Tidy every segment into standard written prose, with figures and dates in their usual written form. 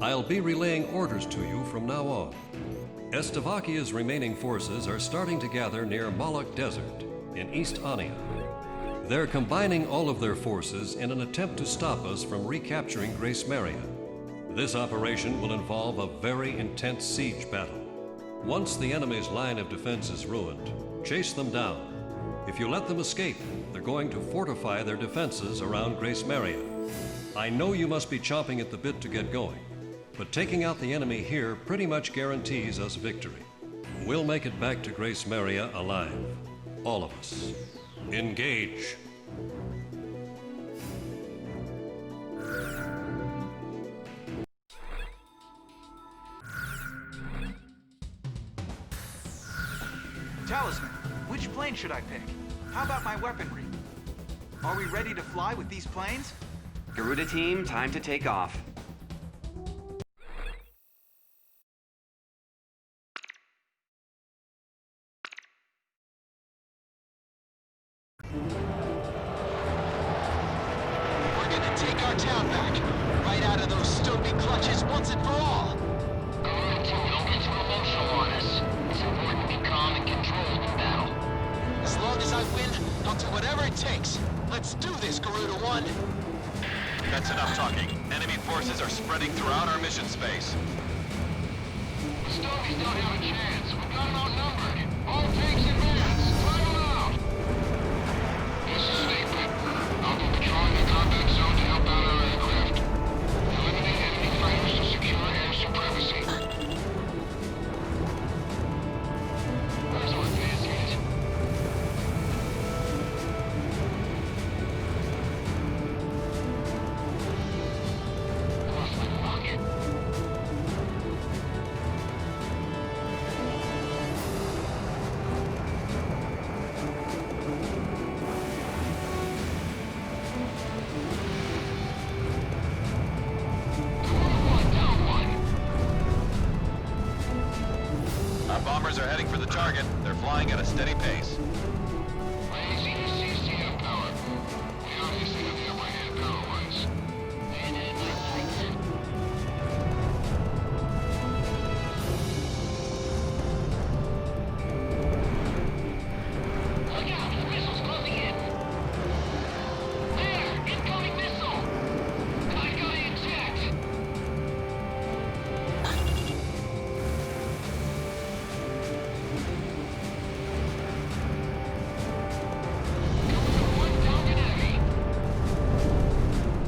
I'll be relaying orders to you from now on. Estevakia's remaining forces are starting to gather near Moloch Desert in East Ania. They're combining all of their forces in an attempt to stop us from recapturing Grace Maria. This operation will involve a very intense siege battle. Once the enemy's line of defense is ruined, chase them down. If you let them escape, they're going to fortify their defenses around Grace Maria. I know you must be chomping at the bit to get going, but taking out the enemy here pretty much guarantees us victory. We'll make it back to Grace Maria alive. All of us. Engage. Talisman, which plane should I pick? How about my weaponry? Are we ready to fly with these planes? Garuda team, time to take off. We're gonna take our town back, right out of those stupid clutches once and for all. Garuda team, don't get too emotional on us. It's important to be calm and controlled in battle. As long as I win, I'll do whatever it takes. Let's do this, Garuda 1. That's enough talking. Enemy forces are spreading throughout our mission space. The Stogies don't have a chance. We've got them outnumbered. All tanks advance. Time them out. This is Snake. I'll be patrolling the combat zone to help out our aircraft. Eliminate enemy fighters to secure air supremacy. Where's our advance unit? Lost my rocket. Our bombers are heading for the target. They're flying at a steady pace. Raising CCF power. We obviously have the upper hand power-wise. And in my lights. Look out! The missile's closing in! There! Incoming missile! I got it intact! One downed enemy!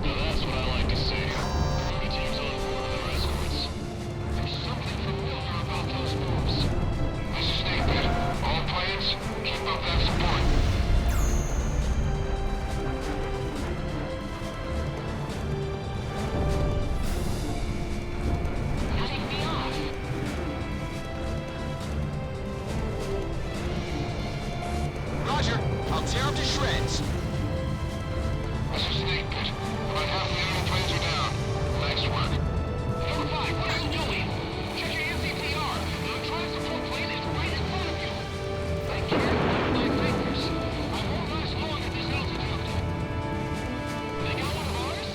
Now that's what I like to see. Garuda team's on board with our escorts. There's something familiar about those moves. This is Snake. All planes, keep up that support. Cutting me off. Roger, I'll tear them to shreds. This is Snake Pit. About half the enemy planes are down. Nice work. Number 5, what are you doing? Check your NCPR. The trying support plane is right in front of you. I can't lift my fingers. I won't last long at this altitude. They got one of ours?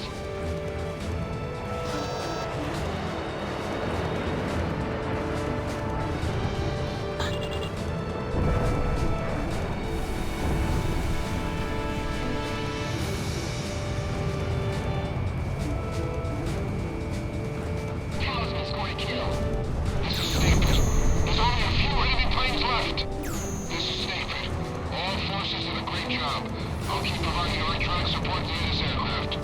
Talisman's going to kill. This is Snake Pit. There's only a few enemy planes left. This is Snake Pit. All forces did a great job. I'll keep providing electronic support to this aircraft.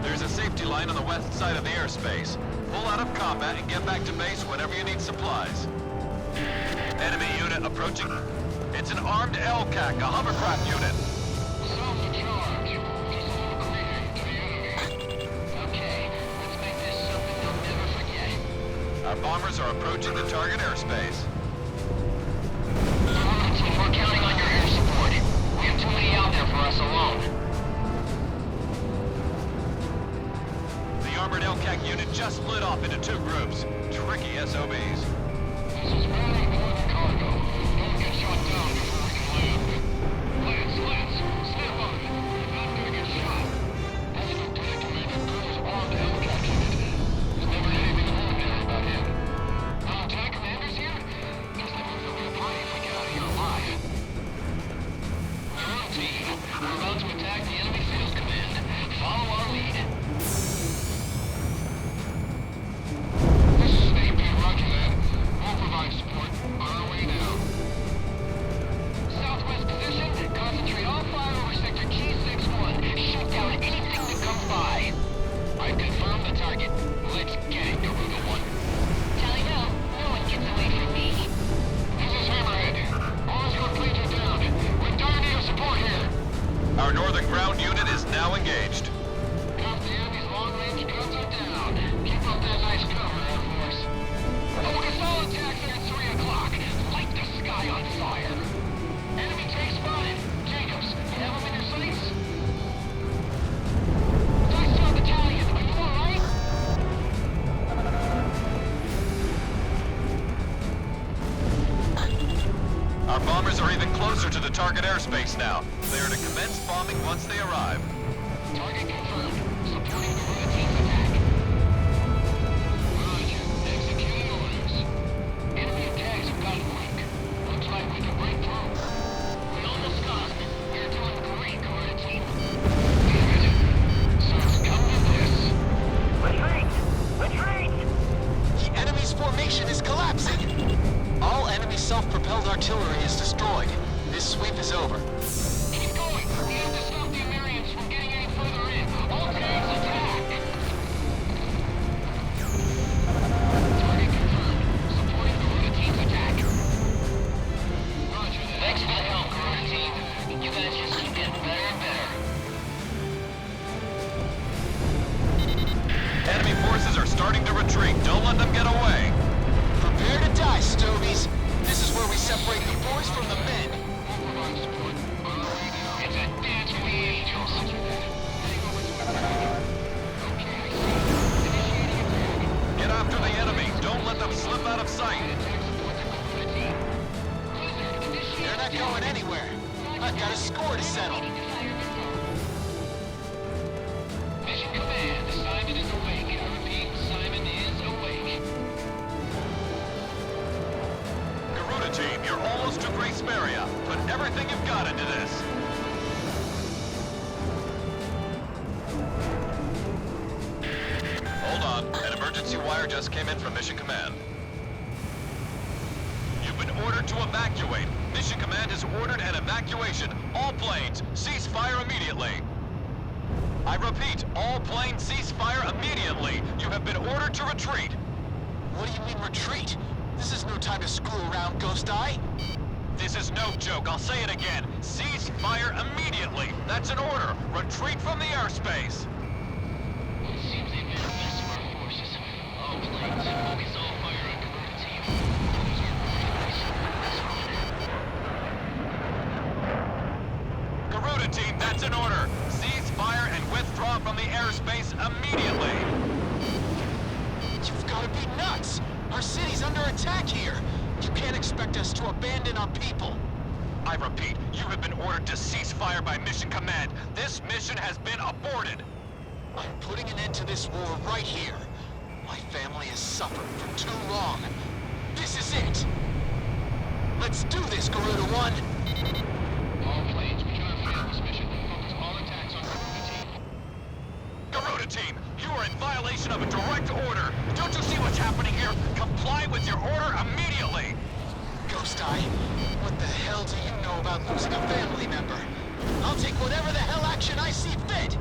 There's a safety line on the west side of the airspace. Pull out of combat and get back to base whenever you need supplies. Enemy unit approaching. It's an armed LCAC, a hovercraft unit. Self charge. Just a little greeting to the enemy. Okay, let's make this something they'll never forget. Our bombers are approaching the target airspace. Garuda team, we're counting on your air support. We have too many out there for us alone. The armored LCAC unit just split off into 2 groups. Tricky SOBs. This is very important cargo. Don't get shot down before we can land. Lance, snap on it. You're not gonna get shot. That's Lieutenant Commander Kerr's armed LCAC unit. There's never anything forces are even closer to the target airspace now. They are to commence bombing once they arrive. Target confirmed. Supporting guerrilla team's attack. Roger. Executing orders. Enemy attacks have gotten weak. Looks like we can break through. We almost got them. You're doing great, guerrilla team. Damn it. So it's come to this. Retreat! Retreat! The enemy's formation is collapsing. All enemy self-propelled artillery is destroyed. This sweep is over. Keep going. We have to stop the Amerians from getting any further in. All tanks attack! Target confirmed. Supporting guerrilla team's attack. Roger that. Thanks for the help, guerrilla team. You guys just keep getting better and better. Enemy forces are starting to retreat. Don't let them get away. Prepare to die, Stovies. This is where we separate the boys from the men. We'll provide support. It's a dance with the angels. Heading over to attack. Okay, I see. Initiating attack. Get after the enemy. Don't let them slip out of sight. Attack support the guerrilla team. Blizzard, initiate They're not going anywhere. I've got a score to settle. Mission Command, Simon is awake. I repeat, Simon is awake. Garuda team, you're almost to Grace Maria. Put everything you've got into this. Hold on. An emergency wire just came in from Mission Command. You've been ordered to evacuate. Mission Command has ordered an evacuation. All planes, cease fire immediately. I repeat, all planes cease fire immediately. You have been ordered to retreat. What do you mean retreat? This is no time to screw around, Ghost Eye. This is no joke. I'll say it again. Cease fire immediately. That's an order. Retreat from the airspace. It seems they've made a mess of our forces. All planes, focus all fire on guerrilla team. Those are pretty Garuda team, that's an order. Cease fire and withdraw from the airspace immediately. You've got to be nuts! Our city's under attack here! You can't expect us to abandon our people! I repeat, you have been ordered to cease fire by Mission Command. This mission has been aborted. I'm putting an end to this war right here. My family has suffered for too long. This is it! Let's do this, Garuda One! All planes, we cannot fail this mission. Focus all attacks on guerrilla team. Garuda team, you are in violation of a direct order. Don't you see what's happening here? Comply with your order immediately. Ghost Eye, what the hell do you know about losing a family member? I'll take whatever the hell action I see fit!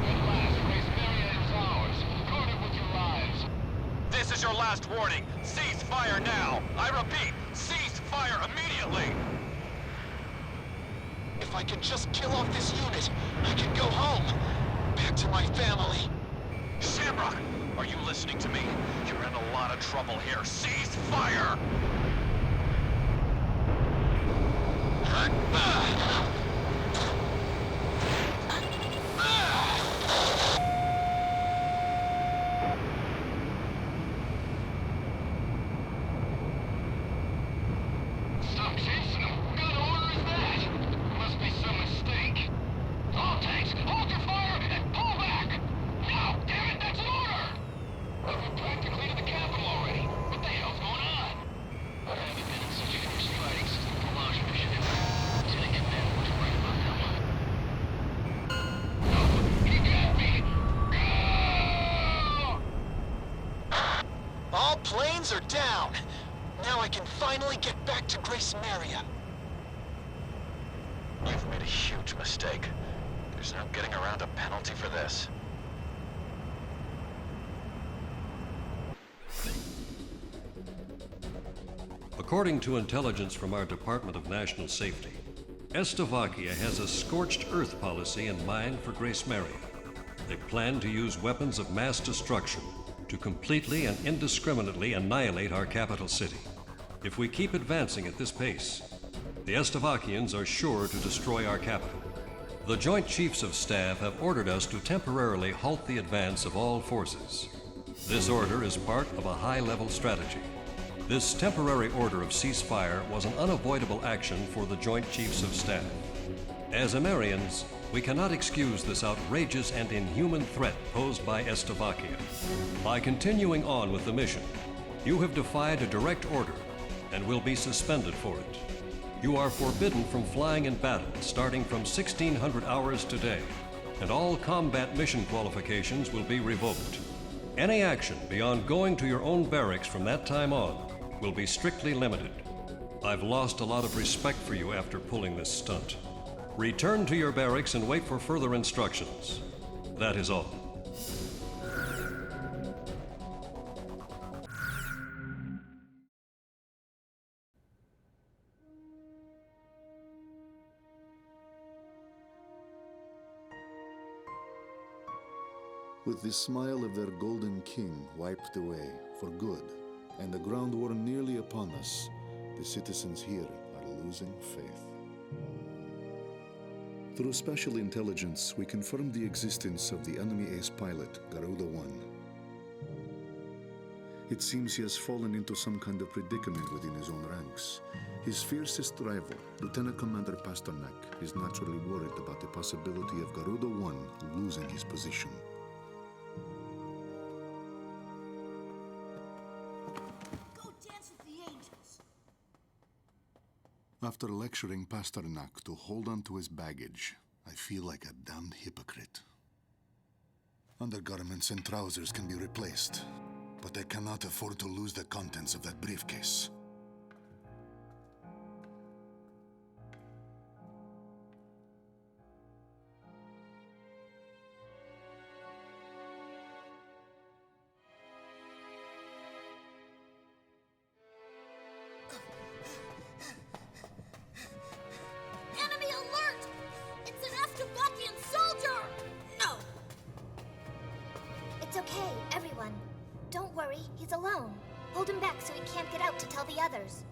At last, Grace Maria is ours. Guard it with your lives. This is your last warning. Cease fire now. I repeat, cease fire immediately. If I can just kill off this unit, I can go home. Back to my family. Shamrock, are you listening to me? You're in a lot of trouble here. Cease fire! Stop chasing them! What kind of order is that? Must be some mistake. All tanks, hold your fire and pull back! No! Damn it, that's an order! We're practically to the capital already. What the hell's going on? I haven't been in such fierce fighting since the Polaris mission. Lieutenant Command was right about that one. No! He got me! No! All planes are down. Now I can finally get back to Grace Maria. You've made a huge mistake. There's no getting around a penalty for this. According to intelligence from our Department of National Safety, Slovakia has a scorched earth policy in mind for Grace Maria. They plan to use weapons of mass destruction to completely and indiscriminately annihilate our capital city. If we keep advancing at this pace, the Slovakians are sure to destroy our capital. The Joint Chiefs of Staff have ordered us to temporarily halt the advance of all forces. This order is part of a high-level strategy. This temporary order of ceasefire was an unavoidable action for the Joint Chiefs of Staff. As Amerians, we cannot excuse this outrageous and inhuman threat posed by Slovakia. By continuing on with the mission, you have defied a direct order and will be suspended for it. You are forbidden from flying in battle starting from 1600 hours today, and all combat mission qualifications will be revoked. Any action beyond going to your own barracks from that time on will be strictly limited. I've lost a lot of respect for you after pulling this stunt. Return to your barracks and wait for further instructions. That is all. With the smile of their golden king wiped away for good, and the ground war nearly upon us, the citizens here are losing faith. Through special intelligence, we confirmed the existence of the enemy ace pilot, Garuda-1. It seems he has fallen into some kind of predicament within his own ranks. His fiercest rival, Lieutenant Commander Pasternak, is naturally worried about the possibility of Garuda-1 losing his position. After lecturing Pasternak to hold on to his baggage, I feel like a damned hypocrite. Undergarments and trousers can be replaced, but I cannot afford to lose the contents of that briefcase. It's okay, everyone. Don't worry, he's alone. Hold him back so he can't get out to tell the others.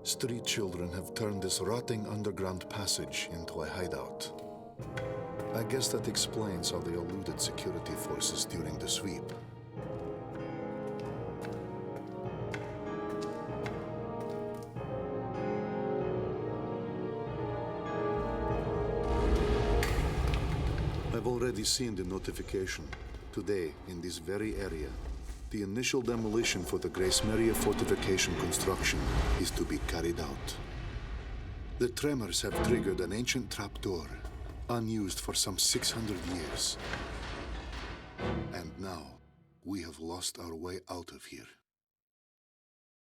Street children have turned this rotting underground passage into a hideout. I guess that explains how they eluded security forces during the sweep. I've already seen the notification. Today, in this very area, the initial demolition for the Grace Maria fortification construction is to be carried out. The tremors have triggered an ancient trapdoor, unused for some 600 years. And now, we have lost our way out of here.